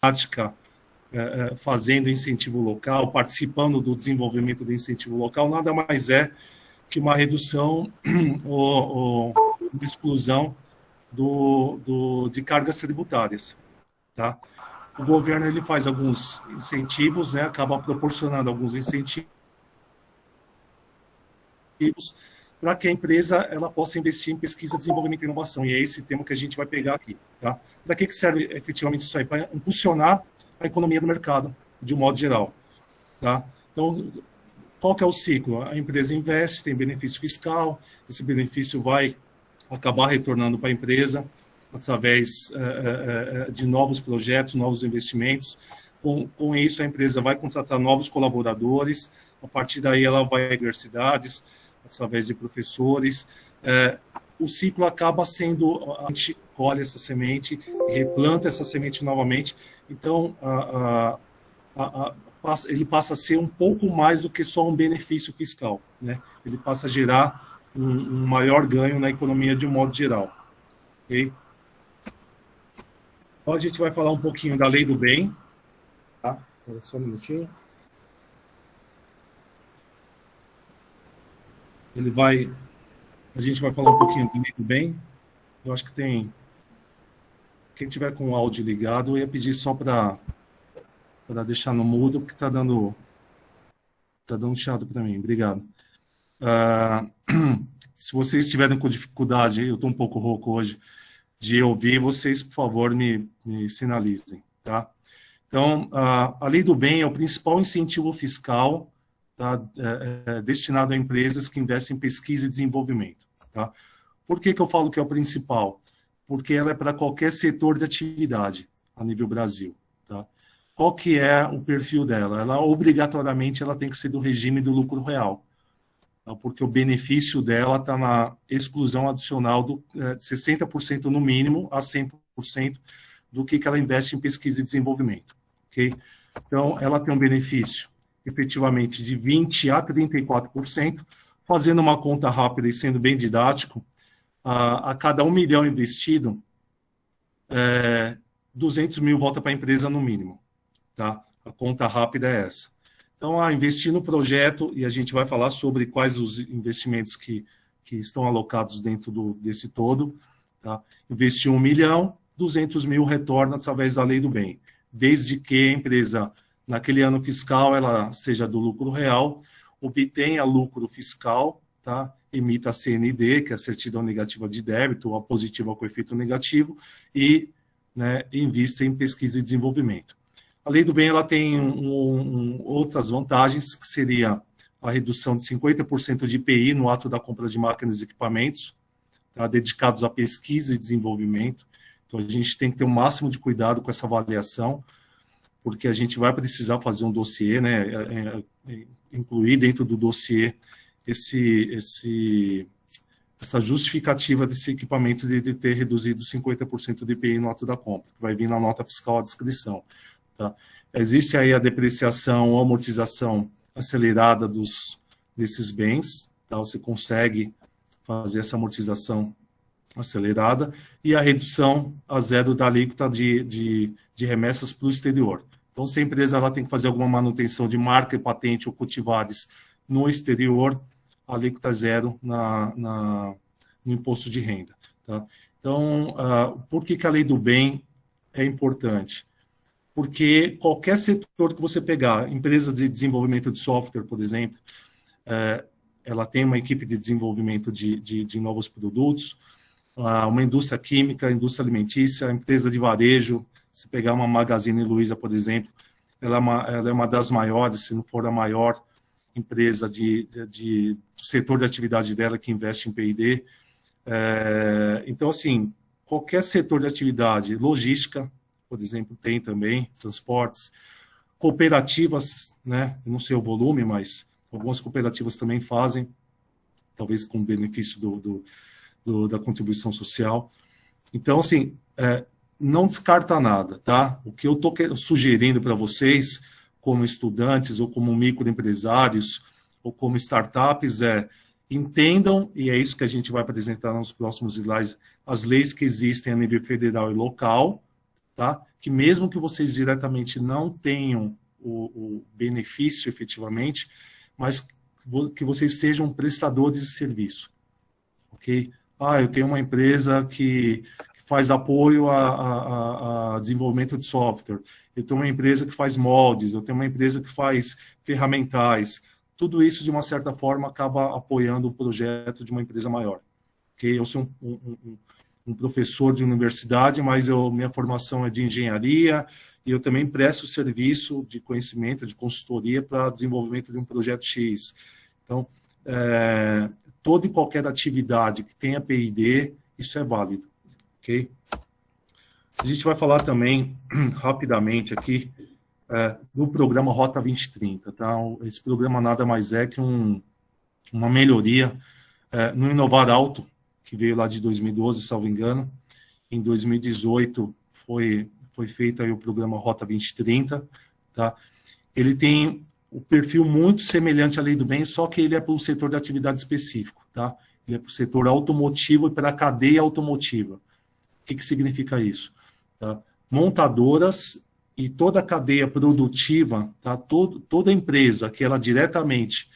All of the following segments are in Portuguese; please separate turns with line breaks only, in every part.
prática, fazendo incentivo local, participando do desenvolvimento do incentivo local, nada mais é que uma redução ou uma exclusão de cargas tributárias, tá? O governo ele faz alguns incentivos, né, acaba proporcionando alguns incentivos para que a empresa ela possa investir em pesquisa, desenvolvimento e inovação. E é esse tema que a gente vai pegar aqui. Tá? Para que serve efetivamente isso aí? Para impulsionar a economia do mercado, de um modo geral. Tá? Então, qual que é o ciclo? A empresa investe, tem benefício fiscal, esse benefício vai acabar retornando para a empresa através de novos projetos, novos investimentos. Com isso, a empresa vai contratar novos colaboradores, a partir daí ela vai a universidades, através de professores. O ciclo acaba sendo, a gente colhe essa semente, replanta essa semente novamente, então ele passa a ser um pouco mais do que só um benefício fiscal, né? Ele passa a gerar um maior ganho na economia de um modo geral. Okay? Então, a gente vai falar um pouquinho da lei do bem. Tá? Só um minutinho. A gente vai falar um pouquinho da lei do bem. Eu acho que tem... Quem tiver com o áudio ligado, eu ia pedir só para deixar no mudo, porque está dando chiado para mim. Obrigado. Se vocês estiverem com dificuldade, eu estou um pouco rouco hoje, de ouvir, vocês, por favor, me sinalizem. Tá? Então, a lei do bem é o principal incentivo fiscal, tá, destinado a empresas que investem em pesquisa e desenvolvimento. Tá? Por que eu falo que é o principal? Porque ela é para qualquer setor de atividade a nível Brasil. Tá? Qual que é o perfil dela? Ela, obrigatoriamente, ela tem que ser do regime do lucro real, tá? Porque o benefício dela está na exclusão adicional de 60% no mínimo a 100% do que ela investe em pesquisa e desenvolvimento. Okay? Então, ela tem um benefício, efetivamente, de 20% a 34%, fazendo uma conta rápida e sendo bem didático, a cada 1 milhão investido, 200 mil volta para a empresa no mínimo. Tá? A conta rápida é essa. Então, investir no projeto, e a gente vai falar sobre quais os investimentos que estão alocados dentro desse todo. Tá? Investir 1 milhão, 200 mil retorna através da lei do bem, desde que a empresa, naquele ano fiscal, ela seja do lucro real, obtenha lucro fiscal, tá? Emita a CND, que é a certidão negativa de débito, ou a positiva com efeito negativo, e, né, invista em pesquisa e desenvolvimento. A lei do bem ela tem outras vantagens, que seria a redução de 50% de IPI no ato da compra de máquinas e equipamentos, tá, dedicados à pesquisa e desenvolvimento. Então, a gente tem que ter o máximo de cuidado com essa avaliação, porque a gente vai precisar fazer um dossiê, né, incluir dentro do dossiê essa justificativa desse equipamento de ter reduzido 50% de IPI no ato da compra, que vai vir na nota fiscal à descrição. Tá? Existe aí a depreciação ou amortização acelerada desses bens, tá? Você consegue fazer essa amortização acelerada, e a redução a zero da alíquota de remessas para o exterior. Então, se a empresa ela tem que fazer alguma manutenção de marca, patente ou cultivares no exterior, a alíquota zero no imposto de renda. Tá? Então, por que a lei do bem é importante? Porque qualquer setor que você pegar, empresa de desenvolvimento de software, por exemplo, ela tem uma equipe de desenvolvimento de novos produtos, uma indústria química, indústria alimentícia, empresa de varejo. Se pegar uma Magazine Luiza, por exemplo, ela é uma das maiores, se não for a maior empresa do setor de atividade dela que investe em P&D. Então, assim, qualquer setor de atividade, logística, por exemplo, tem também, transportes, cooperativas, né? Eu não sei o volume, mas algumas cooperativas também fazem, talvez com benefício da contribuição social. Então, assim, não descarta nada, tá? O que eu estou sugerindo para vocês, como estudantes, ou como microempresários, ou como startups, entendam, e é isso que a gente vai apresentar nos próximos slides, as leis que existem a nível federal e local, tá? Que mesmo que vocês diretamente não tenham o benefício efetivamente, mas que vocês sejam prestadores de serviço, ok? Eu tenho uma empresa que faz apoio a desenvolvimento de software, eu tenho uma empresa que faz moldes, eu tenho uma empresa que faz ferramentais, tudo isso, de uma certa forma, acaba apoiando o projeto de uma empresa maior. Okay? Eu sou um professor de universidade, mas minha formação é de engenharia, e eu também presto serviço de conhecimento, de consultoria para desenvolvimento de um projeto X. Então, toda e qualquer atividade que tenha P&D, isso é válido. Ok? A gente vai falar também, rapidamente aqui, do programa Rota 2030. Tá? Esse programa nada mais é que uma melhoria no Inovar Alto, que veio lá de 2012, salvo engano. Em 2018 foi feito aí o programa Rota 2030. Tá? Ele tem o perfil muito semelhante à Lei do Bem, só que ele é para um setor de atividade específico. Tá? Ele é para o setor automotivo e para a cadeia automotiva. O que significa isso? Tá? Montadoras e toda a cadeia produtiva, tá? Toda empresa que ela diretamente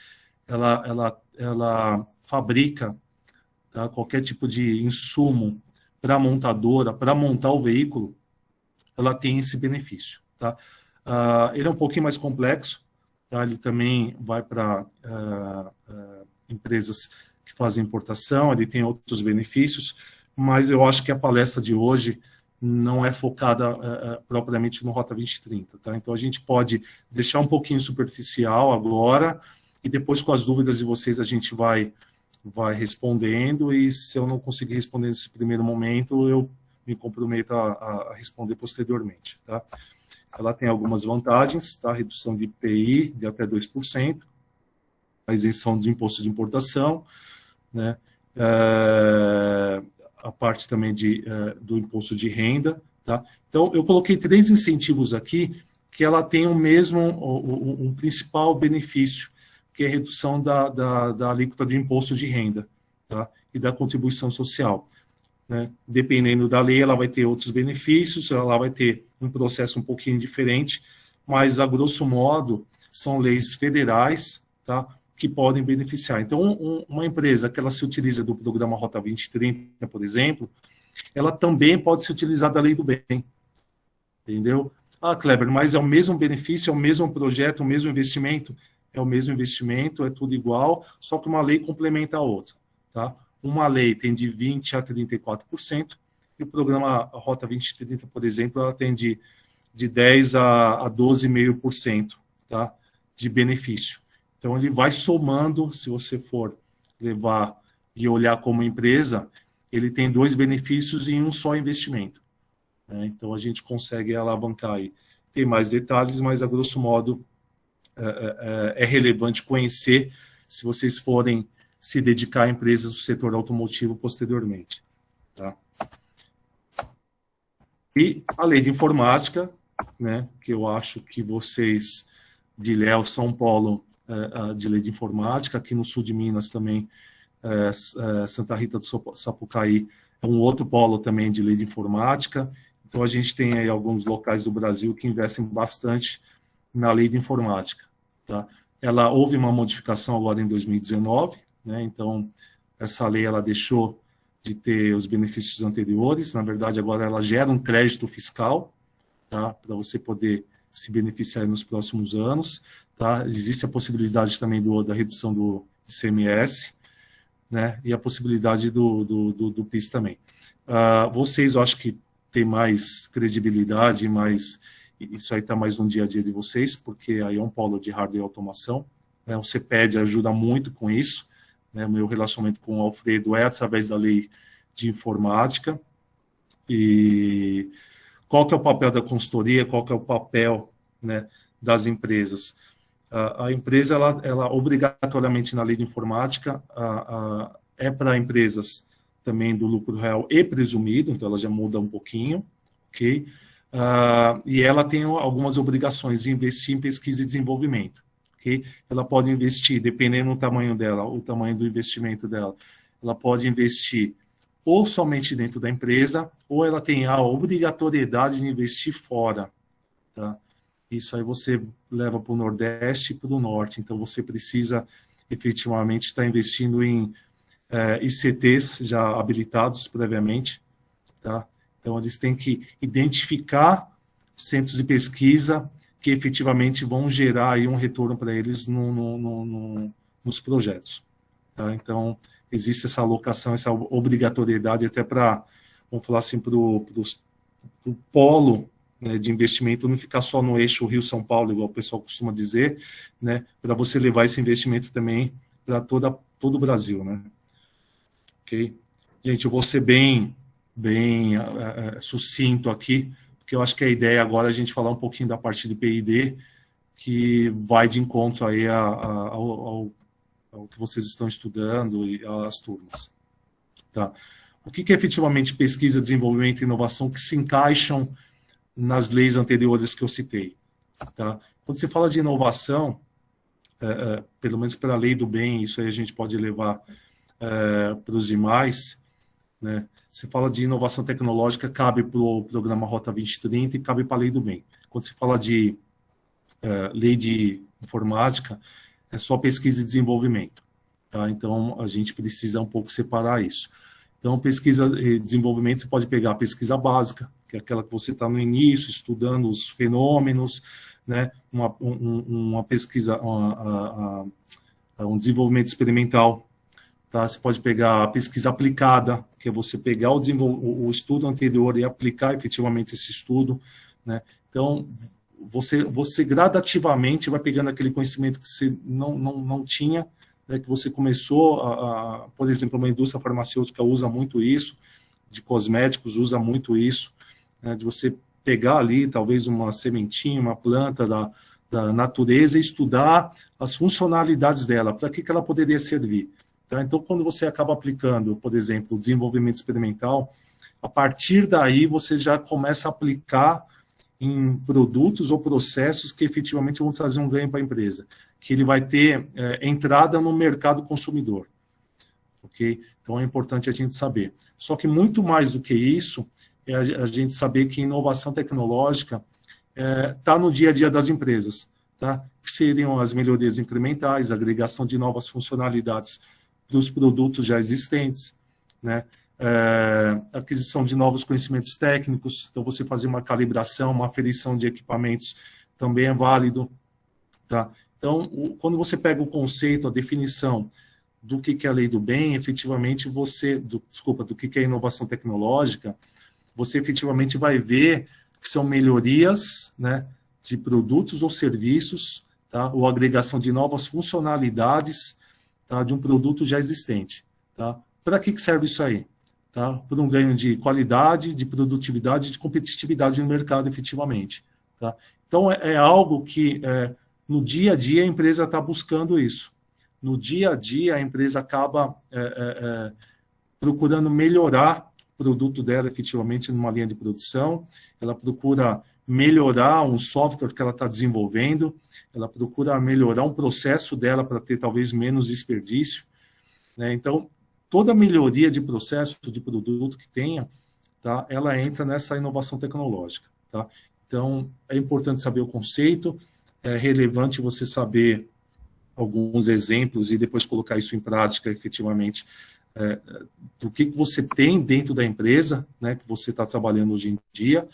ela fabrica, tá? Qualquer tipo de insumo para a montadora, para montar o veículo, ela tem esse benefício. Tá? Ele é um pouquinho mais complexo, tá? Ele também vai para empresas que fazem importação, ele tem outros benefícios, mas eu acho que a palestra de hoje não é focada propriamente no Rota 2030. Tá? Então, a gente pode deixar um pouquinho superficial agora, e depois, com as dúvidas de vocês, a gente vai respondendo, e se eu não conseguir responder nesse primeiro momento, eu me comprometo a responder posteriormente. Tá? Ela tem algumas vantagens, tá? Redução de IPI de até 2%, a isenção de imposto de importação, né? A parte também do imposto de renda. Tá? Então, eu coloquei 3 incentivos aqui, que ela tem um principal benefício, que é a redução da alíquota de imposto de renda, tá? E da contribuição social. Né? Dependendo da lei, ela vai ter outros benefícios, ela vai ter um processo um pouquinho diferente, mas, a grosso modo, são leis federais, tá? Que podem beneficiar. Então, uma empresa que ela se utiliza do programa Rota 2030, por exemplo, ela também pode se utilizar da Lei do Bem. Entendeu? Kleber, mas é o mesmo benefício, é o mesmo projeto, o mesmo investimento? É o mesmo investimento, é tudo igual, só que uma lei complementa a outra. Tá? Uma lei tem de 20% a 34%, e o programa Rota 2030, por exemplo, ela tem de 10% a 12,5%, tá? De benefício. Então, ele vai somando, se você for levar e olhar como empresa, ele tem 2 benefícios em um só investimento. Né? Então, a gente consegue alavancar aí. Tem mais detalhes, mas, a grosso modo, é relevante conhecer se vocês forem se dedicar a empresas do setor automotivo posteriormente. Tá? E a lei de informática, né, que eu acho que vocês de Ilhéus, São Paulo, de lei de informática, aqui no sul de Minas também, Santa Rita do Sapucaí, é um outro polo também de lei de informática. Então, a gente tem aí alguns locais do Brasil que investem bastante na lei de informática. Tá? Houve uma modificação agora em 2019, né? Então, essa lei ela deixou de ter os benefícios anteriores, na verdade, agora ela gera um crédito fiscal, tá? Para você poder se beneficiar nos próximos anos. Tá? Existe a possibilidade também da redução do ICMS, né? E a possibilidade do PIS também. Vocês, eu acho que tem mais credibilidade, isso aí está mais no dia a dia de vocês, porque aí é um polo de hardware e automação. Né? O CPED ajuda muito com isso. Né? O meu relacionamento com o Alfredo é através da lei de informática. E qual que é o papel da consultoria, qual que é o papel, né, das empresas? A empresa, ela obrigatoriamente na lei de informática, é para empresas também do lucro real e presumido, então ela já muda um pouquinho, ok? E ela tem algumas obrigações de investir em pesquisa e desenvolvimento, ok? Ela pode investir, dependendo do tamanho dela, o tamanho do investimento dela, ela pode investir ou somente dentro da empresa, ou ela tem a obrigatoriedade de investir fora. Tá? Isso aí você leva para o Nordeste e para o Norte, então você precisa efetivamente estar investindo em ICTs já habilitados previamente. Tá? Então, eles têm que identificar centros de pesquisa que efetivamente vão gerar aí um retorno para eles nos projetos. Tá? Então, existe essa alocação, essa obrigatoriedade até para, vamos falar assim, para o polo, né, de investimento não ficar só no eixo Rio-São Paulo, igual o pessoal costuma dizer, né, para você levar esse investimento também para todo o Brasil. Né? Okay? Gente, eu vou ser bem sucinto aqui, porque eu acho que a ideia agora é a gente falar um pouquinho da parte de P&D, que vai de encontro aí ao que vocês estão estudando e às turmas. Tá? O que é efetivamente pesquisa, desenvolvimento e inovação que se encaixam nas leis anteriores que eu citei? Tá? Quando você fala de inovação, pelo menos para a lei do bem, isso aí a gente pode levar para os demais, né? Você fala de inovação tecnológica, cabe para o programa Rota 2030 e cabe para a lei do bem. Quando você fala de lei de informática, é só pesquisa e desenvolvimento. Tá? Então, a gente precisa um pouco separar isso. Então, pesquisa e desenvolvimento, você pode pegar a pesquisa básica, que é aquela que você está no início, estudando os fenômenos, né? Uma pesquisa, um desenvolvimento experimental. Tá? Você pode pegar a pesquisa aplicada, que é você pegar o estudo anterior e aplicar efetivamente esse estudo. Né? Então, você gradativamente vai pegando aquele conhecimento que você não tinha, né, que você começou por exemplo, uma indústria farmacêutica usa muito isso, de cosméticos usa muito isso, né, de você pegar ali talvez uma sementinha, uma planta da natureza e estudar as funcionalidades dela, para que ela poderia servir. Tá? Então, quando você acaba aplicando, por exemplo, o desenvolvimento experimental, a partir daí você já começa a aplicar em produtos ou processos que efetivamente vão trazer um ganho para a empresa, que ele vai ter entrada no mercado consumidor. Okay? Então, é importante a gente saber. Só que muito mais do que isso, é a gente saber que inovação tecnológica está no dia a dia das empresas, tá? Que seriam as melhorias incrementais, a agregação de novas funcionalidades para os produtos já existentes, né? Aquisição de novos conhecimentos técnicos, então você fazer uma calibração, uma aferição de equipamentos também é válido. Tá? Então, quando você pega o conceito, a definição do que é a lei do bem, efetivamente do que é inovação tecnológica, você efetivamente vai ver que são melhorias, né, de produtos ou serviços, tá? Ou agregação de novas funcionalidades, tá, de um produto já existente. Tá? Para que serve isso aí? Tá? Por um ganho de qualidade, de produtividade, de competitividade no mercado, efetivamente. Tá? Então, é algo que, no dia a dia, a empresa está buscando isso. No dia a dia, a empresa acaba procurando melhorar o produto dela, efetivamente, numa linha de produção, ela procura melhorar um software que ela está desenvolvendo, ela procura melhorar um processo dela para ter, talvez, menos desperdício. Né? Então, toda melhoria de processo, de produto que tenha, tá, ela entra nessa inovação tecnológica. Tá? Então, é importante saber o conceito, é relevante você saber alguns exemplos e depois colocar isso em prática, efetivamente, do que você tem dentro da empresa, né, que você está trabalhando hoje em dia,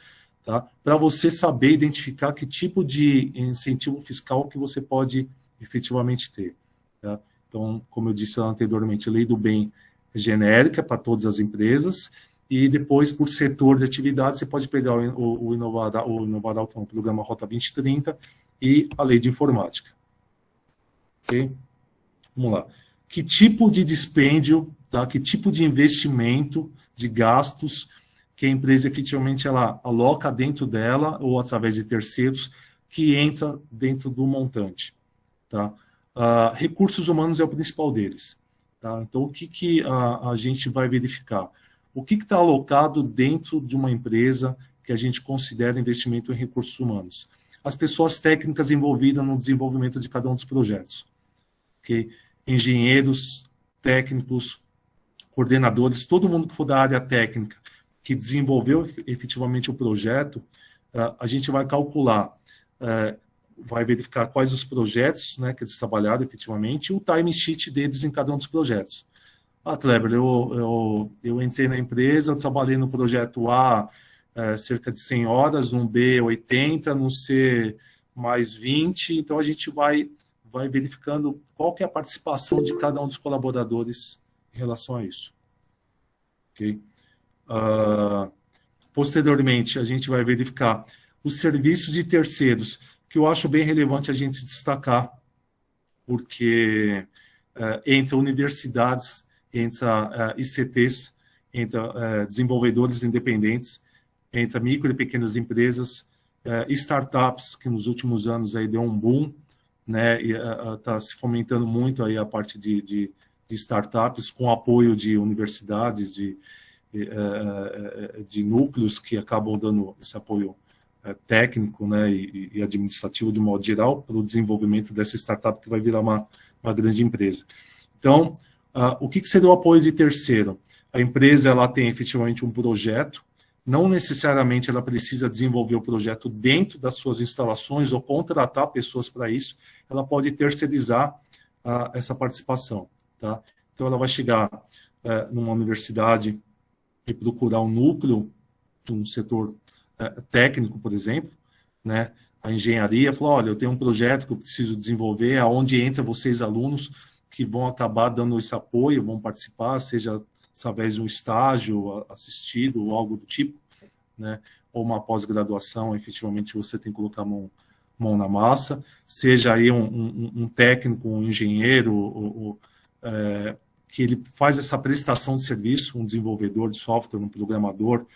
tá, para você saber identificar que tipo de incentivo fiscal que você pode efetivamente ter. Tá? Então, como eu disse anteriormente, a lei do bem genérica para todas as empresas, e depois, por setor de atividade, você pode pegar o Inovaral, o programa Rota 2030 e a lei de informática. Ok? Vamos lá. Que tipo de dispêndio, tá? Que tipo de investimento, de gastos, que a empresa efetivamente ela aloca dentro dela, ou através de terceiros, que entra dentro do montante. Tá? Recursos humanos é o principal deles. Tá? Então, o que a gente vai verificar? O que está alocado dentro de uma empresa que a gente considera investimento em recursos humanos? As pessoas técnicas envolvidas no desenvolvimento de cada um dos projetos. Okay? Engenheiros, técnicos, coordenadores, todo mundo que for da área técnica, que desenvolveu efetivamente o projeto, a gente vai calcular, vai verificar quais os projetos, né, que eles trabalharam efetivamente e o time sheet deles em cada um dos projetos. Kleber, eu entrei na empresa, eu trabalhei no projeto A cerca de 100 horas, no B 80, no C mais 20, então a gente vai verificando qual que é a participação de cada um dos colaboradores em relação a isso. Ok? Posteriormente, a gente vai verificar os serviços de terceiros, que eu acho bem relevante a gente destacar, porque entre universidades, entre ICTs, entre desenvolvedores independentes, entre micro e pequenas empresas, startups, que nos últimos anos aí deu um boom, né, e está se fomentando muito aí a parte de startups, com apoio de universidades, de núcleos que acabam dando esse apoio técnico, né, e administrativo de modo geral para o desenvolvimento dessa startup que vai virar uma grande empresa. Então, o que seria o apoio de terceiro? A empresa ela tem efetivamente um projeto, não necessariamente ela precisa desenvolver o projeto dentro das suas instalações ou contratar pessoas para isso, ela pode terceirizar essa participação. Tá? Então, ela vai chegar numa universidade e procurar um núcleo, um setor técnico, por exemplo, né? A engenharia, falou, olha, eu tenho um projeto que eu preciso desenvolver, aonde entra vocês, alunos, que vão acabar dando esse apoio, vão participar, seja através de um estágio assistido ou algo do tipo, né? Ou uma pós-graduação, efetivamente você tem que colocar mão na massa, seja aí um técnico, um engenheiro, que ele faz essa prestação de serviço, um desenvolvedor de software, um programador,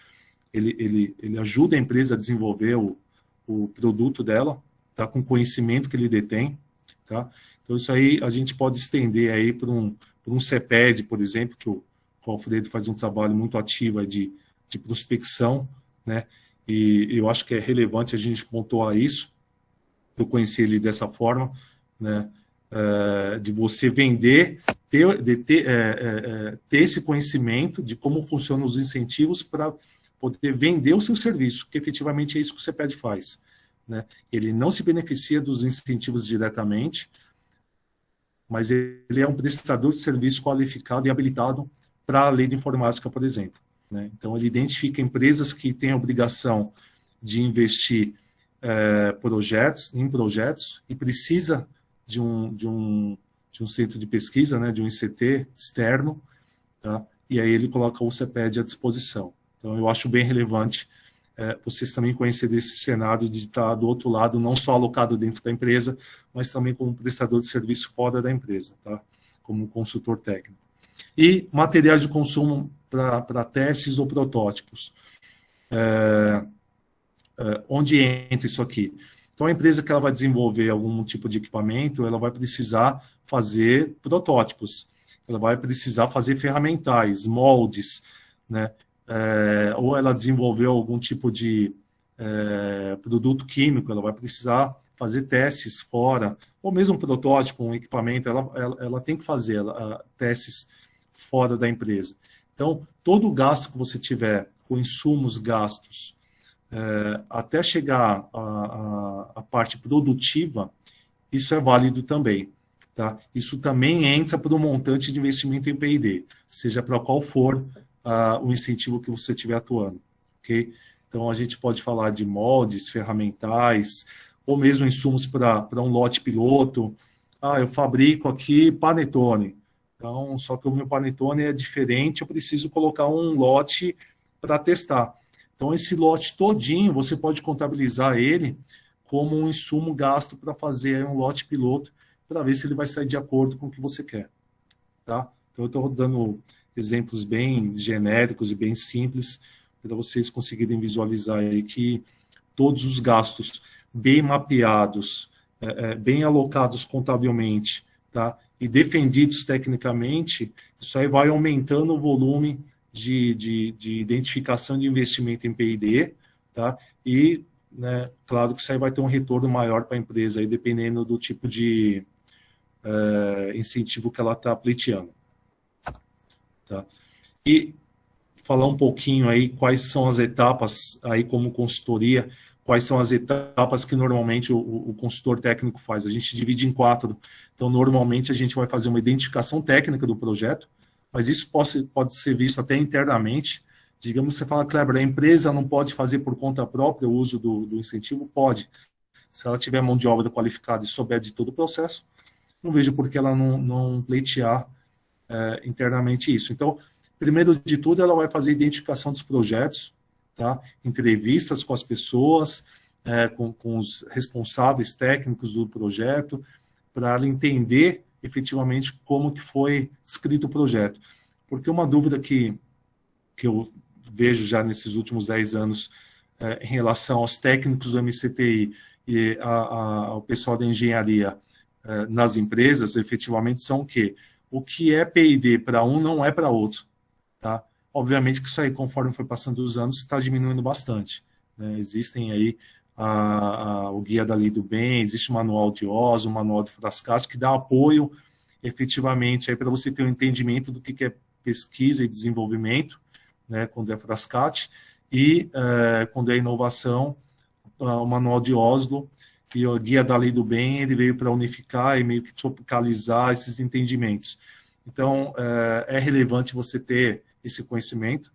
ele ajuda a empresa a desenvolver o produto dela, tá? Com o conhecimento que ele detém, tá? Então, isso aí a gente pode estender aí para um CEPED, por exemplo, que o Alfredo faz um trabalho muito ativo de prospecção, né? E eu acho que é relevante a gente pontuar isso. Eu conheci ele dessa forma, né? De você vender, ter esse conhecimento de como funcionam os incentivos para poder vender o seu serviço, que efetivamente é isso que o CEPED faz, né? Ele não se beneficia dos incentivos diretamente, mas ele é um prestador de serviço qualificado e habilitado para a lei de informática, por exemplo, né? Então, ele identifica empresas que têm a obrigação de investir em projetos e precisa de um centro de pesquisa, né, de um ICT externo, tá? E aí ele coloca o CEPED à disposição. Então, eu acho bem relevante vocês também conhecerem esse cenário de estar do outro lado, não só alocado dentro da empresa, mas também como prestador de serviço fora da empresa, tá? Como consultor técnico. E materiais de consumo para testes ou protótipos. Onde entra isso aqui? Então, a empresa que ela vai desenvolver algum tipo de equipamento, ela vai precisar fazer protótipos, ela vai precisar fazer ferramentais, moldes, né? Ou ela desenvolveu algum tipo de produto químico, ela vai precisar fazer testes fora, ou mesmo um protótipo, um equipamento, ela tem que fazer testes fora da empresa. Então, todo o gasto que você tiver com insumos gastos, até chegar à parte produtiva, isso é válido também. Tá? Isso também entra para o montante de investimento em P&D, seja para qual for o incentivo que você estiver atuando. Okay? Então, a gente pode falar de moldes, ferramentais, ou mesmo insumos para um lote piloto. Eu fabrico aqui panetone. Então, só que o meu panetone é diferente, eu preciso colocar um lote para testar. Então, esse lote todinho, você pode contabilizar ele como um insumo gasto para fazer um lote piloto, para ver se ele vai sair de acordo com o que você quer. Tá? Então, eu estou dando exemplos bem genéricos e bem simples, para vocês conseguirem visualizar aí que todos os gastos bem mapeados, bem alocados contabilmente, tá? E defendidos tecnicamente, isso aí vai aumentando o volume de identificação de investimento em P&D, tá? E, né, claro que isso aí vai ter um retorno maior para a empresa, aí, dependendo do tipo de incentivo que ela está pleiteando. Tá? E falar um pouquinho aí quais são as etapas aí como consultoria, quais são as etapas que normalmente o consultor técnico faz. A gente divide em 4. Então, normalmente a gente vai fazer uma identificação técnica do projeto, mas isso pode ser visto até internamente. Digamos que você fala, Kleber, a empresa não pode fazer por conta própria o uso do incentivo? Pode. Se ela tiver mão de obra qualificada e souber de todo o processo, não vejo por que ela não pleitear internamente isso. Então, primeiro de tudo, ela vai fazer identificação dos projetos, tá? Entrevistas com as pessoas, com os responsáveis técnicos do projeto, para ela entender efetivamente como que foi escrito o projeto. Porque uma dúvida que eu vejo já nesses últimos 10 anos em relação aos técnicos do MCTI e ao pessoal da engenharia nas empresas, efetivamente, são o quê? O que é P&D para um não é para outro. Tá? Obviamente que isso aí, conforme foi passando os anos, está diminuindo bastante. Né? Existem aí o Guia da Lei do Bem, existe o Manual de Oz, o Manual de Frascati, que dá apoio, efetivamente, para você ter um entendimento do que é pesquisa e desenvolvimento, né, quando é Frascati, e quando é inovação, o Manual de Oslo, e o Guia da Lei do Bem, ele veio para unificar e meio que tropicalizar esses entendimentos. Então, é relevante você ter esse conhecimento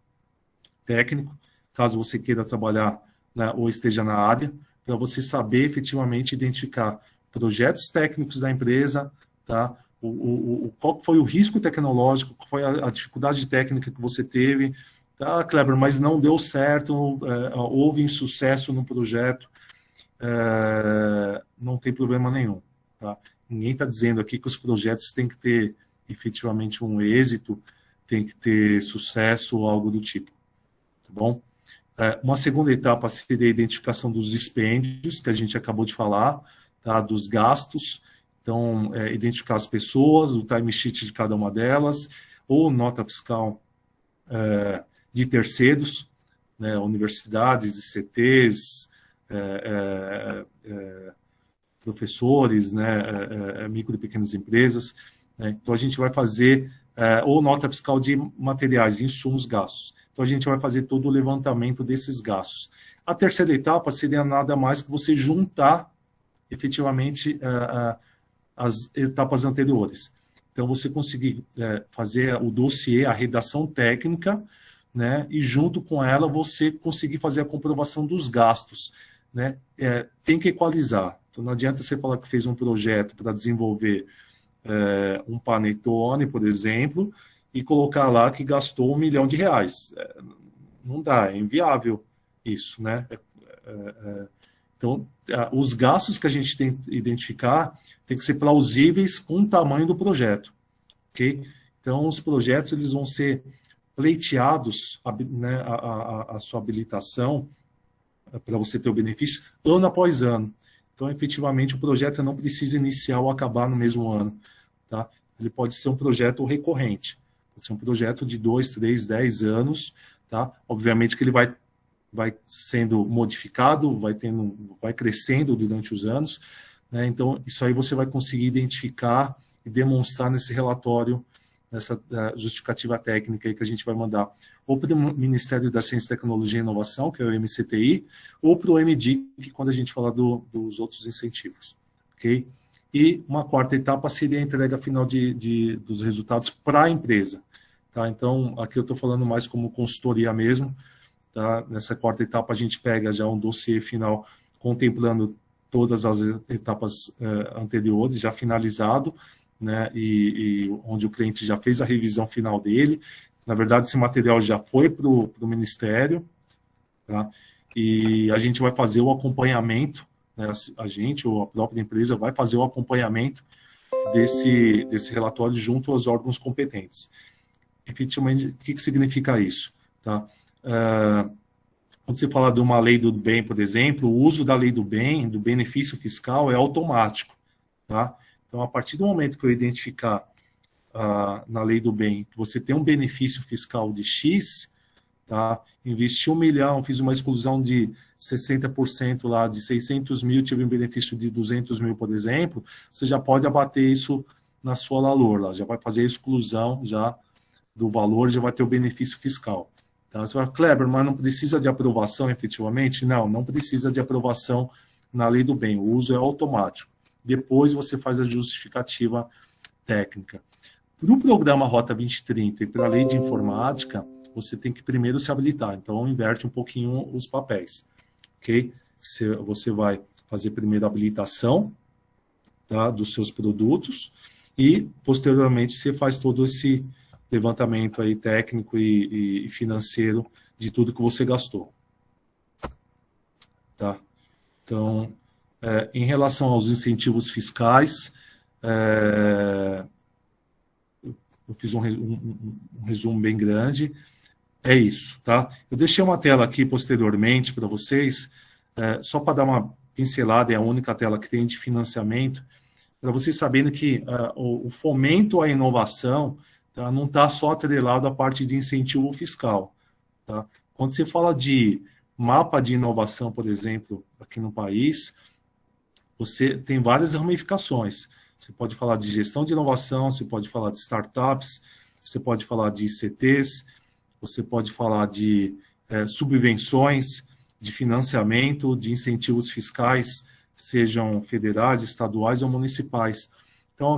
técnico, caso você queira trabalhar, né, ou esteja na área, para você saber efetivamente identificar projetos técnicos da empresa, tá? Qual foi o risco tecnológico, qual foi a dificuldade técnica que você teve, tá, Kleber, mas não deu certo, houve insucesso no projeto, não tem problema nenhum. Tá? Ninguém está dizendo aqui que os projetos têm que ter efetivamente um êxito, tem que ter sucesso ou algo do tipo. Tá bom? Uma segunda etapa seria a identificação dos dispêndios, que a gente acabou de falar, tá? Dos gastos. Então, identificar as pessoas, o timesheet de cada uma delas, ou nota fiscal de terceiros, né? Universidades, ICTs, professores, né? Micro e pequenas empresas. Né? Então, a gente vai fazer, ou nota fiscal de materiais, insumos, gastos. Então, a gente vai fazer todo o levantamento desses gastos. A terceira etapa seria nada mais que você juntar, efetivamente, as etapas anteriores. Então, você conseguir fazer o dossiê, a redação técnica, né? E, junto com ela, você conseguir fazer a comprovação dos gastos. Né? Tem que equalizar. Então, não adianta você falar que fez um projeto para desenvolver um panetone, por exemplo, e colocar lá que gastou R$1 milhão. Não dá, é inviável isso, né? Então, os gastos que a gente tem que identificar tem que ser plausíveis com o tamanho do projeto, ok? Então, os projetos eles vão ser pleiteados, né, a sua habilitação para você ter o benefício ano após ano. Então, efetivamente, o projeto não precisa iniciar ou acabar no mesmo ano. Tá? Ele pode ser um projeto recorrente. Pode ser um projeto de 2, 3, 10 anos. Tá? Obviamente que ele vai sendo modificado, vai crescendo durante os anos. Né? Então, isso aí você vai conseguir identificar e demonstrar nesse relatório, nessa justificativa técnica aí que a gente vai mandar ou para o Ministério da Ciência, Tecnologia e Inovação, que é o MCTI, ou para o MDIC, quando a gente falar dos outros incentivos. Ok? E uma quarta etapa seria a entrega final dos resultados para a empresa. Tá? Então, aqui eu estou falando mais como consultoria mesmo. Tá? Nessa quarta etapa, a gente pega já um dossiê final contemplando todas as etapas anteriores, já finalizado, né? E onde o cliente já fez a revisão final dele. Na verdade, esse material já foi para o Ministério, tá? E a gente vai fazer o acompanhamento, né? A gente ou a própria empresa vai fazer o acompanhamento desse relatório junto aos órgãos competentes. Efetivamente, o que significa isso? Tá? Quando você fala de uma lei do bem, por exemplo, o uso da lei do bem, do benefício fiscal, é automático. Tá? Então, a partir do momento que eu identificar na lei do bem que você tem um benefício fiscal de X, tá? Investi 1 milhão, fiz uma exclusão de 60% lá, de 600 mil, tive um benefício de 200 mil, por exemplo, você já pode abater isso na sua LALOR, lá, já vai fazer a exclusão já do valor, já vai ter o benefício fiscal. Tá? Você fala, Kleber, mas não precisa de aprovação efetivamente? Não, não precisa de aprovação na lei do bem, o uso é automático. Depois você faz a justificativa técnica. Para o programa Rota 2030 e para a lei de informática, você tem que primeiro se habilitar, então inverte um pouquinho os papéis, ok? Você vai fazer primeiro a habilitação, tá, dos seus produtos e, posteriormente, você faz todo esse levantamento aí técnico e financeiro de tudo que você gastou. Tá? Então, em relação aos incentivos fiscais, eu fiz um resumo bem grande, é isso, tá? Eu deixei uma tela aqui posteriormente para vocês, só para dar uma pincelada, é a única tela que tem de financiamento, para vocês saberem que o fomento à inovação, tá, não está só atrelado à parte de incentivo fiscal. Tá? Quando você fala de mapa de inovação, por exemplo, aqui no país, você tem várias ramificações. Você pode falar de gestão de inovação, você pode falar de startups, você pode falar de ICTs, você pode falar de subvenções, de financiamento, de incentivos fiscais, sejam federais, estaduais ou municipais. Então,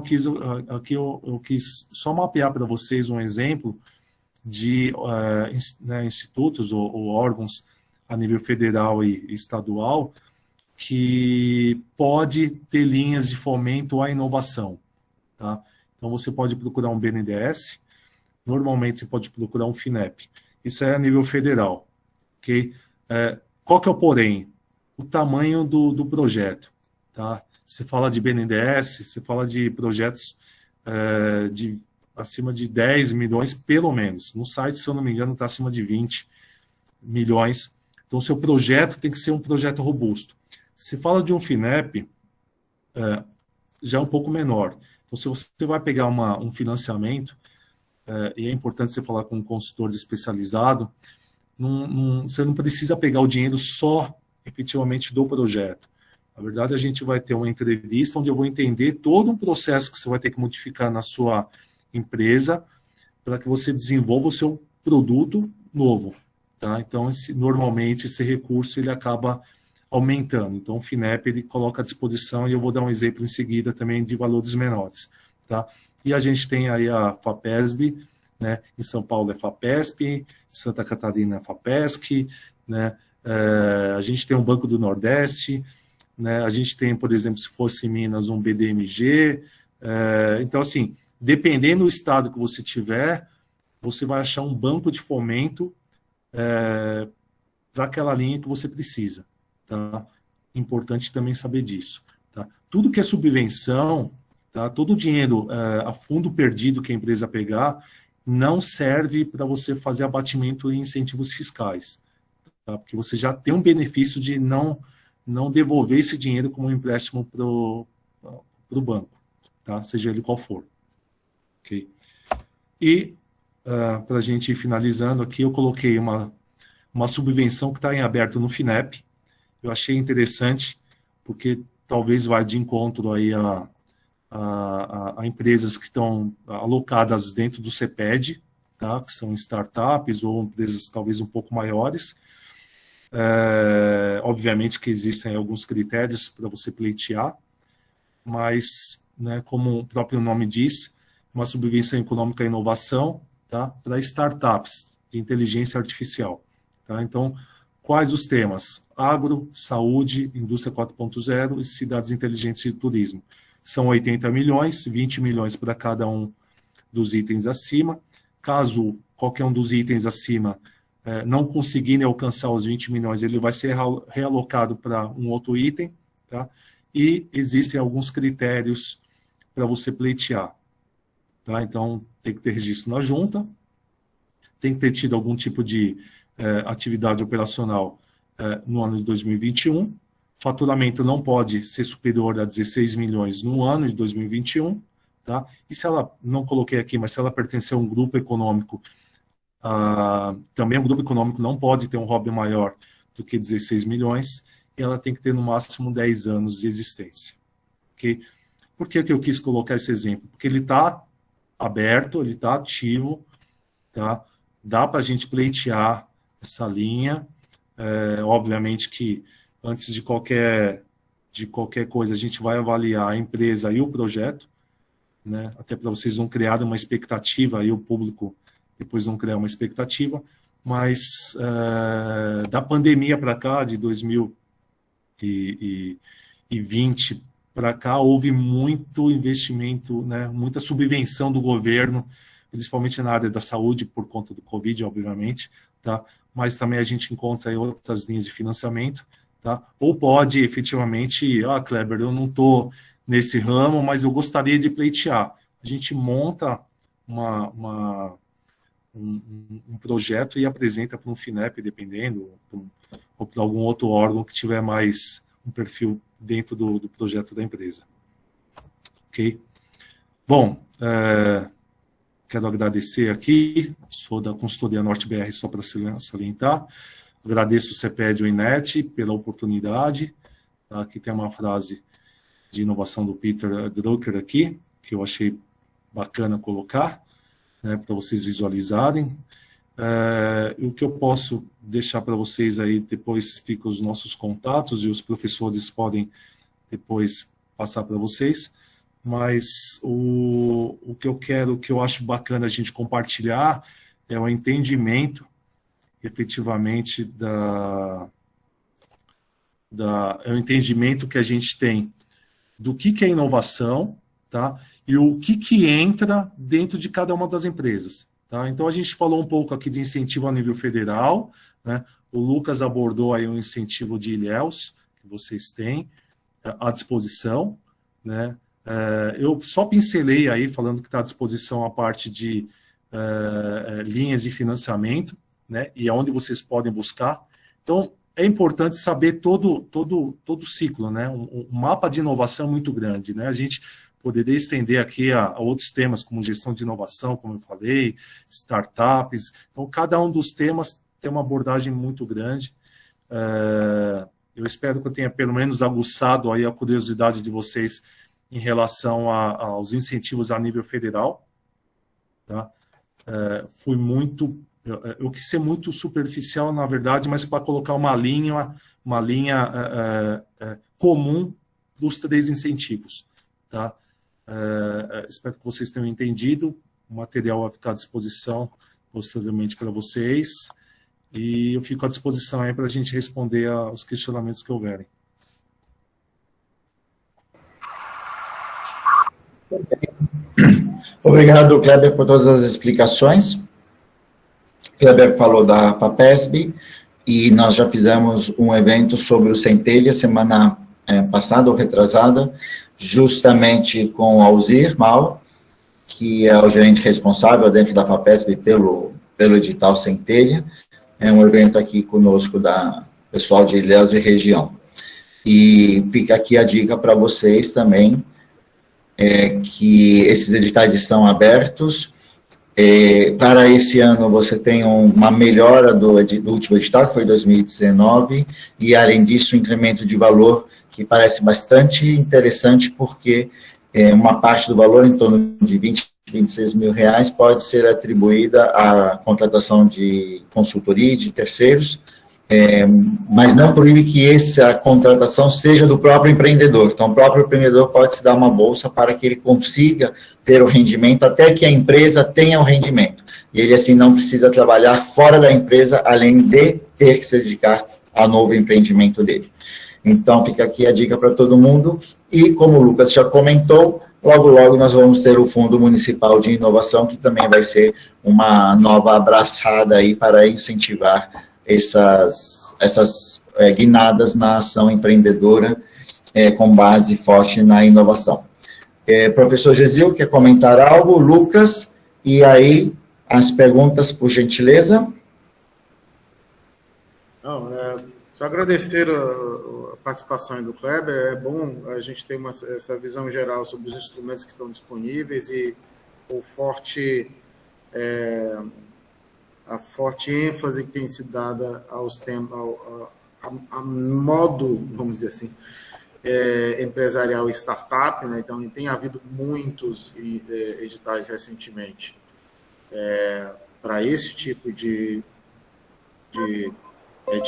aqui eu quis só mapear para vocês um exemplo de institutos ou órgãos a nível federal e estadual que pode ter linhas de fomento à inovação. Tá? Então, você pode procurar um BNDES, normalmente você pode procurar um FINEP. Isso é a nível federal. Okay? Qual que é o porém? O tamanho do projeto. Tá? Você fala de BNDES, você fala de projetos de acima de 10 milhões, pelo menos. No site, se eu não me engano, está acima de 20 milhões. Então, o seu projeto tem que ser um projeto robusto. Se fala de um FINEP, já é um pouco menor. Então, se você vai pegar um financiamento, e é importante você falar com um consultor especializado, você não precisa pegar o dinheiro só, efetivamente, do projeto. Na verdade, a gente vai ter uma entrevista onde eu vou entender todo um processo que você vai ter que modificar na sua empresa para que você desenvolva o seu produto novo. Tá? Então, normalmente, esse recurso ele acaba aumentando. Então, o FINEP ele coloca à disposição e eu vou dar um exemplo em seguida também de valores menores. Tá? E a gente tem aí a FAPESB, né? Em São Paulo é FAPESP, em Santa Catarina é FAPESC, né? A gente tem um Banco do Nordeste, né? A gente tem, por exemplo, se fosse em Minas, um BDMG. Então, assim, dependendo do estado que você tiver, você vai achar um banco de fomento para aquela linha que você precisa. Tá? Importante também saber disso. Tá? Tudo que é subvenção, tá? Todo o dinheiro a fundo perdido que a empresa pegar, não serve para você fazer abatimento em incentivos fiscais. Tá? Porque você já tem um benefício de não devolver esse dinheiro como um empréstimo para o banco, tá? Seja ele qual for. Okay? E, para a gente ir finalizando aqui, eu coloquei uma subvenção que está em aberto no FINEP. Eu achei interessante, porque talvez vá de encontro aí a empresas que estão alocadas dentro do CEPED, tá? Que são startups ou empresas talvez um pouco maiores. Obviamente que existem alguns critérios para você pleitear, mas, né, como o próprio nome diz, uma subvenção econômica à inovação, tá? Para startups de inteligência artificial. Tá? Então, quais os temas? Agro, saúde, indústria 4.0 e cidades inteligentes e turismo. São 80 milhões, 20 milhões para cada um dos itens acima. Caso qualquer um dos itens acima não conseguirem alcançar os 20 milhões, ele vai ser realocado para um outro item. Tá? E existem alguns critérios para você pleitear. Tá? Então, tem que ter registro na junta, tem que ter tido algum tipo de atividade operacional no ano de 2021, faturamento não pode ser superior a 16 milhões no ano de 2021, tá? E se ela, não coloquei aqui, mas se ela pertencer a um grupo econômico, também o grupo econômico não pode ter um ROB maior do que 16 milhões, e ela tem que ter no máximo 10 anos de existência. Okay? Por que eu quis colocar esse exemplo? Porque ele está aberto, ele está ativo, tá? Dá para a gente pleitear essa linha. Obviamente que antes de qualquer coisa, a gente vai avaliar a empresa e o projeto, né? Até para vocês não criarem uma expectativa, e o público depois não criar uma expectativa, mas da pandemia para cá, de 2020 para cá, houve muito investimento, né? Muita subvenção do governo, principalmente na área da saúde, por conta do Covid, obviamente, tá? Mas também a gente encontra aí outras linhas de financiamento, tá? Ou pode, efetivamente, Kleber, eu não estou nesse ramo, mas eu gostaria de pleitear. A gente monta um projeto e apresenta para um FINEP, dependendo, ou para algum outro órgão que tiver mais um perfil dentro do projeto da empresa. Ok? Bom, quero agradecer aqui, sou da consultoria Norte BR, só para salientar. Agradeço o CEPED e o INET pela oportunidade. Tá? Aqui tem uma frase de inovação do Peter Drucker aqui, que eu achei bacana colocar, né, para vocês visualizarem. O que eu posso deixar para vocês aí, depois fica os nossos contatos e os professores podem depois passar para vocês, mas o que eu quero, o que eu acho bacana a gente compartilhar é o entendimento, efetivamente, é o entendimento que a gente tem do que é inovação, tá? E o que entra dentro de cada uma das empresas. Tá? Então, a gente falou um pouco aqui de incentivo a nível federal, né? O Lucas abordou aí um incentivo de Ilhéus, que vocês têm à disposição, né? Eu só pincelei aí, falando que está à disposição a parte de linhas de financiamento, né? E aonde vocês podem buscar. Então, é importante saber todo o ciclo, né? Um mapa de inovação muito grande, né? A gente poderia estender aqui a outros temas, como gestão de inovação, como eu falei, startups. Então, cada um dos temas tem uma abordagem muito grande. Eu espero que eu tenha, pelo menos, aguçado aí a curiosidade de vocês em relação aos incentivos a nível federal. Tá? Eu quis ser muito superficial, na verdade, mas para colocar uma linha comum dos 3 incentivos. Tá? Espero que vocês tenham entendido. O material vai ficar à disposição posteriormente para vocês. E eu fico à disposição aí para a gente responder aos questionamentos que houverem.
Obrigado, Kleber, por todas as explicações. Kleber falou da FAPESB e nós já fizemos um evento sobre o Centelha semana passada ou retrasada, justamente com o Alzir Mal, que é o gerente responsável dentro da FAPESB pelo edital Centelha. É um evento aqui conosco da pessoal de Ilhéus e região. E fica aqui a dica para vocês também, que esses editais estão abertos. Para esse ano, você tem uma melhora do último edital, que foi 2019, e, além disso, um incremento de valor que parece bastante interessante, porque uma parte do valor, em torno de 26 mil reais, pode ser atribuída à contratação de consultoria e de terceiros, mas não proíbe que essa contratação seja do próprio empreendedor. Então, o próprio empreendedor pode se dar uma bolsa para que ele consiga ter o rendimento, até que a empresa tenha o rendimento. E ele, assim, não precisa trabalhar fora da empresa, além de ter que se dedicar ao novo empreendimento dele. Então, fica aqui a dica para todo mundo. E, como o Lucas já comentou, logo, logo nós vamos ter o Fundo Municipal de Inovação, que também vai ser uma nova abraçada aí para incentivar essas guinadas na ação empreendedora com base forte na inovação. Professor Gesil, quer comentar algo? Lucas, e aí as perguntas, por gentileza.
Não, só agradecer a participação do Kleber. É bom a gente ter essa visão geral sobre os instrumentos que estão disponíveis e a forte ênfase que tem sido dada aos temas, a modo, vamos dizer assim, empresarial e startup, né? Então, tem havido muitos editais recentemente para esse tipo de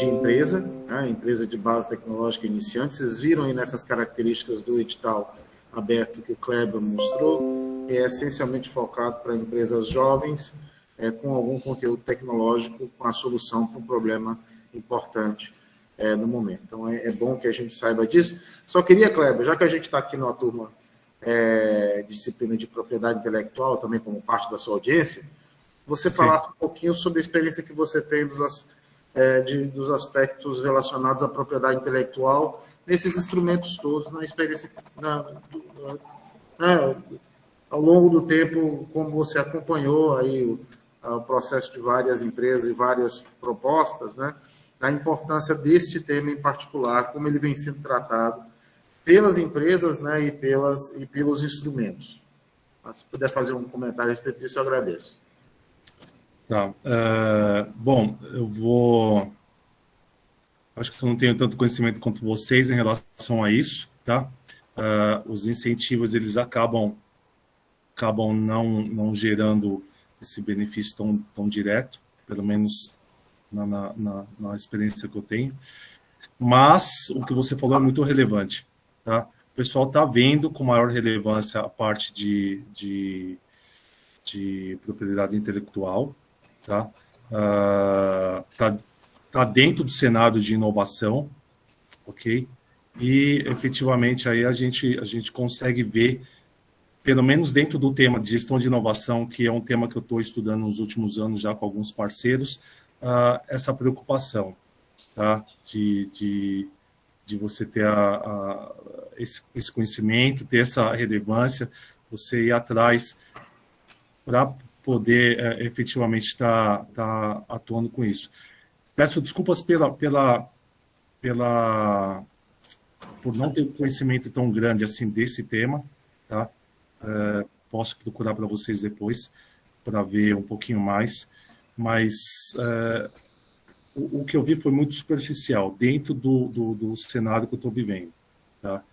empresa, né, empresa de base tecnológica iniciante. Vocês viram aí nessas características do edital aberto que o Kleber mostrou, que é essencialmente focado para empresas jovens, com algum conteúdo tecnológico, com a solução para um problema importante no momento. Então, é bom que a gente saiba disso. Só queria, Kleber, já que a gente está aqui numa turma de disciplina de propriedade intelectual, também como parte da sua audiência, você falasse um pouquinho sobre a experiência que você tem dos aspectos relacionados à propriedade intelectual, nesses instrumentos todos, na experiência, ao longo do tempo, como você acompanhou aí o processo de várias empresas e várias propostas, né, da importância deste tema em particular, como ele vem sendo tratado pelas empresas, né, e pelos instrumentos. Mas se puder fazer um comentário a respeito disso, eu agradeço.
Tá. Bom, acho que eu não tenho tanto conhecimento quanto vocês em relação a isso, tá? Os incentivos, eles acabam não gerando esse benefício tão direto, pelo menos na experiência que eu tenho. Mas o que você falou é muito relevante, tá? O pessoal está vendo com maior relevância a parte de propriedade intelectual, tá? Tá dentro do cenário de inovação, ok? E efetivamente aí a gente consegue ver, pelo menos dentro do tema de gestão de inovação, que é um tema que eu estou estudando nos últimos anos já com alguns parceiros, essa preocupação, tá? De você ter esse conhecimento, ter essa relevância, você ir atrás para poder efetivamente estar atuando com isso. Peço desculpas por não ter conhecimento tão grande assim desse tema, tá? Posso procurar para vocês depois para ver um pouquinho mais, mas o que eu vi foi muito superficial dentro do cenário que eu estou vivendo, tá?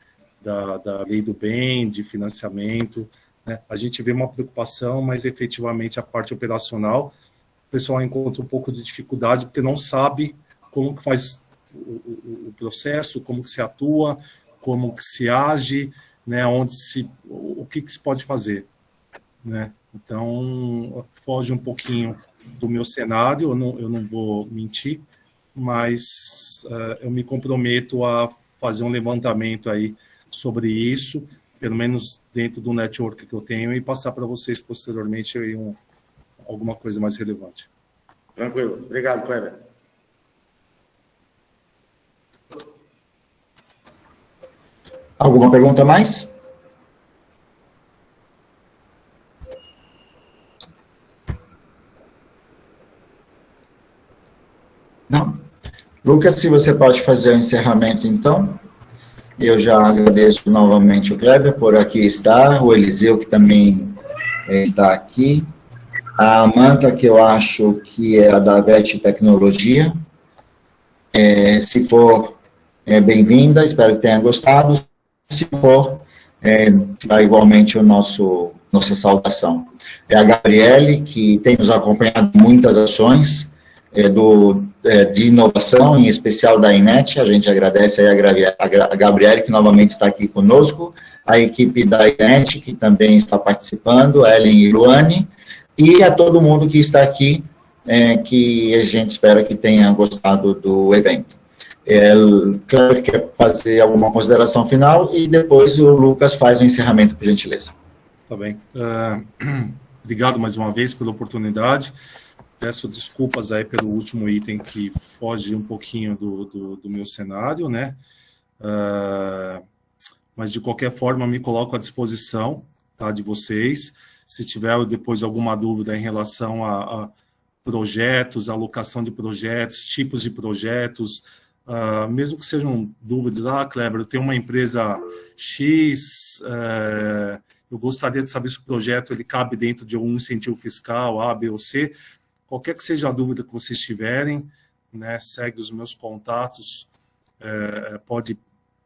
Da lei do bem, de financiamento, né? A gente vê uma preocupação, mas efetivamente a parte operacional, o pessoal encontra um pouco de dificuldade porque não sabe como que faz o processo, como que se atua, como que se age, né? O que se pode fazer, né? Então, foge um pouquinho do meu cenário, eu não vou mentir, mas eu me comprometo a fazer um levantamento aí sobre isso, pelo menos dentro do network que eu tenho, e passar para vocês posteriormente aí alguma coisa mais relevante.
Tranquilo. Obrigado, Kleber.
Alguma pergunta a mais? Não? Lucas, se você pode fazer o encerramento, então. Eu já agradeço novamente o Kleber por aqui estar, o Eliseu, que também está aqui, a Amanda, que eu acho que é a da VET Tecnologia. Se for, bem-vinda, espero que tenha gostado. Se for, dá igualmente nossa saudação. É a Gabriele, que tem nos acompanhado em muitas ações de inovação, em especial da INET. A gente agradece aí a Gabriele, que novamente está aqui conosco, a equipe da INET, que também está participando, Ellen e Luane, e a todo mundo que está aqui, que a gente espera que tenha gostado do evento. Claro, quer fazer alguma consideração final e depois o Lucas faz o encerramento, por gentileza.
Tá bem. Obrigado mais uma vez pela oportunidade. Peço desculpas aí pelo último item que foge um pouquinho do meu cenário, né? Mas, de qualquer forma, me coloco à disposição, tá, de vocês. Se tiver depois alguma dúvida em relação a projetos, alocação de projetos, tipos de projetos, mesmo que sejam dúvidas, Kleber, eu tenho uma empresa X, eu gostaria de saber se o projeto ele cabe dentro de algum incentivo fiscal, A, B ou C. Qualquer que seja a dúvida que vocês tiverem, né, segue os meus contatos, pode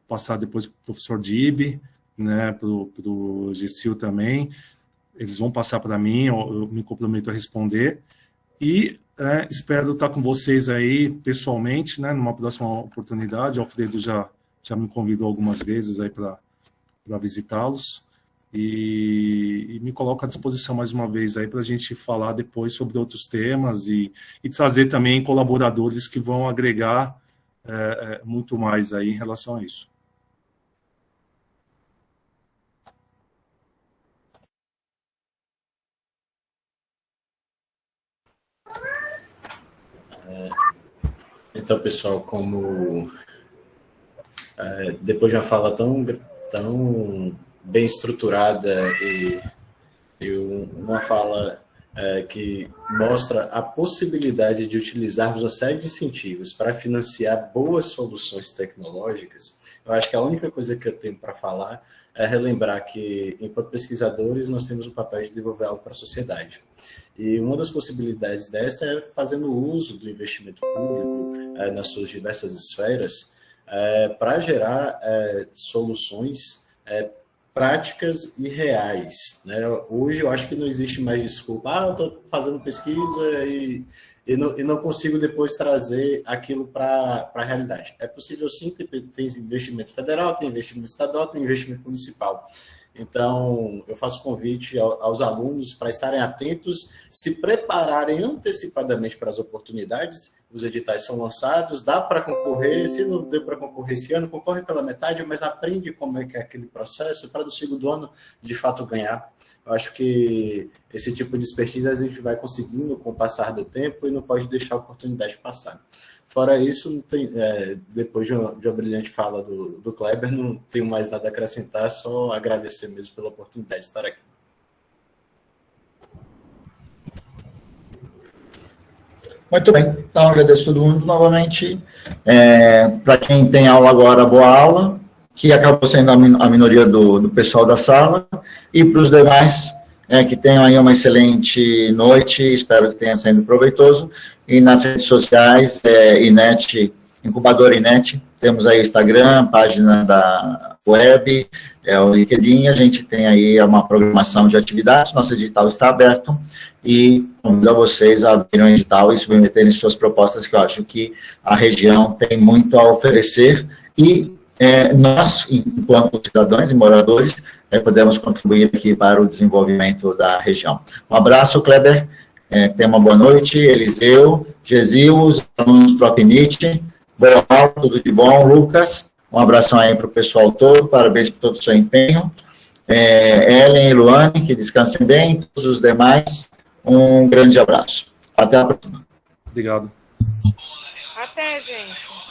passar depois para o professor Dib, né, para o Gessil também, eles vão passar para mim, eu me comprometo a responder. E espero estar com vocês aí pessoalmente, né, numa próxima oportunidade. O Alfredo já me convidou algumas vezes aí para visitá-los. E me coloco à disposição mais uma vez aí para a gente falar depois sobre outros temas e trazer também colaboradores que vão agregar muito mais aí em relação a isso.
Então, pessoal, como depois de uma fala tão bem estruturada e uma fala que mostra a possibilidade de utilizarmos uma série de incentivos para financiar boas soluções tecnológicas, eu acho que a única coisa que eu tenho para falar é relembrar que, enquanto pesquisadores, nós temos o papel de desenvolver algo para a sociedade. E uma das possibilidades dessa é fazendo uso do investimento público nas suas diversas esferas para gerar soluções práticas e reais, né? Hoje eu acho que não existe mais desculpa, eu estou fazendo pesquisa e não consigo depois trazer aquilo para a realidade. É possível sim, tem investimento federal, tem investimento estadual, tem investimento municipal. Então, eu faço convite aos alunos para estarem atentos, se prepararem antecipadamente para as oportunidades. Os editais são lançados, dá para concorrer, se não deu para concorrer esse ano, concorre pela metade, mas aprende como é que é aquele processo para no segundo ano, de fato, ganhar. Eu acho que esse tipo de expertise a gente vai conseguindo com o passar do tempo e não pode deixar a oportunidade passar. Fora isso, não tem, depois de uma brilhante fala do Kleber, não tenho mais nada a acrescentar, só agradecer mesmo pela oportunidade de estar aqui.
Muito bem, então agradeço a todo mundo novamente. Para quem tem aula agora, boa aula, que acabou sendo a minoria do pessoal da sala, e para os demais, que tenham aí uma excelente noite, espero que tenha sido proveitoso, e nas redes sociais, INET, Incubadora INET, temos aí o Instagram, página da web, o LinkedIn, a gente tem aí uma programação de atividades, nosso edital está aberto, e convido a vocês a abrirem o edital e submeterem suas propostas, que eu acho que a região tem muito a oferecer, e nós, enquanto cidadãos e moradores, podemos contribuir aqui para o desenvolvimento da região. Um abraço, Kleber, tenha uma boa noite, Eliseu, Gesil, os alunos do Propinit, boa aula, tudo de bom, Lucas, um abração aí para o pessoal todo, parabéns por todo o seu empenho, Ellen e Luane, que descansem bem, todos os demais, um grande abraço. Até a próxima.
Obrigado.
Até, gente.